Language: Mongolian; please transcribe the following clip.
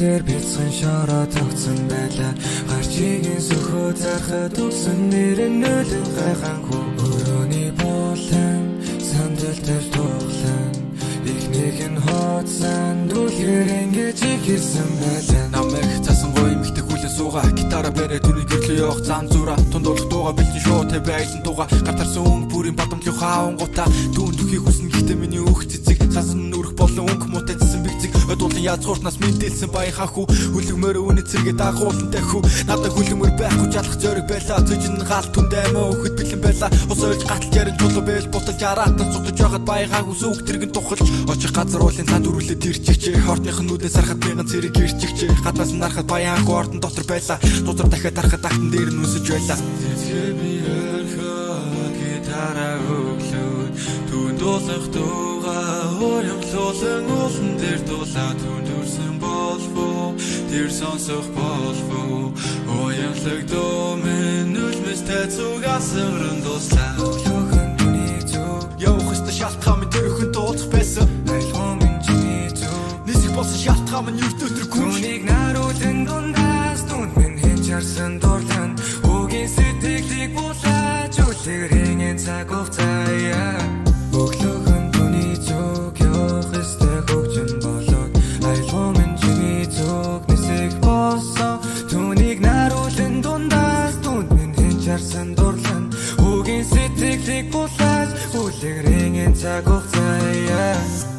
дээр бяцхан шороо тогтсон байлаа. Гарчигийн сөхөө зархад өгсөн нэр нь нөлөө гайхангүй. Өрөөний болон сандал дээр тоглон. Ихнийх нь хооцсан дүүлгээр ингэж ихэрсэн байлаа. Намайг цаасан гоё эмэгтэй хүлэн суугаа. Гитара бэрэ түрний гэрлөө явах зам зураа. Тундуулах дууга бэлэн шоу тэ байлан дууга. Гартарсан өнгө бүрийн бадамтлын хаан гута. Дүүн дөхийг хүснэ гэхдээ миний өөх цэцэг. Сасан нүрэх болон өнгө мутайдсан бэгцэг. Өдуулан язгууртнаас мэндэлсэн баян хүү. Хүлэгмөр үнэ цэргээ дагуулантай хүү. Надад хүлэгмөр байхгүй жалах зориг байлаа. Цэжин гал түнд аймаа өөхөд бэлэн байлаа. Ус ойлж гатал ярин чулуу бэл буталж араатан цутаж байхад баян хүү сүг тэргэн тухалж. Очих газар уулын цаанд үрүүлээ тэрчигчээ. Хортныхын нүдээс харахад мигэн цэрэг ирчихчээ. Гаднаас нь харахад баян хүү ордон дотор байлаа. Дузар дахиад харахад актан дээр нь үсэж байлаа. Гитара өглөө түн дуулах дуугаа уямлуулан уулан дээр дуулаад түн төрсөн болов тэр сонсох болов уямлаг дуу минь үлмэстэй цугасан рын дуслаа. Өглөөхөн түний зүг явах ёстой шалтгаан минь төрхөн дуулах байсан. айлгоо минь чиний зүг Нисэх болсон шалтгаан минь юу өтөр гүн. түүнийг наруулан дундаас түнд минь хинч харсан дурлан үгийн сэтгэлийг булааж үлгэрийн цаг хугацаа. Өглөөхөн түний зүг явах ёстой хөгжин болоод айлгоо минь чиний зүг нисэх болсон түүнийг наруулан дундаас түнд минь хинч харсан дурлан үгийн сэтгэлийг булааж үлгэрийн цаг хугацаа.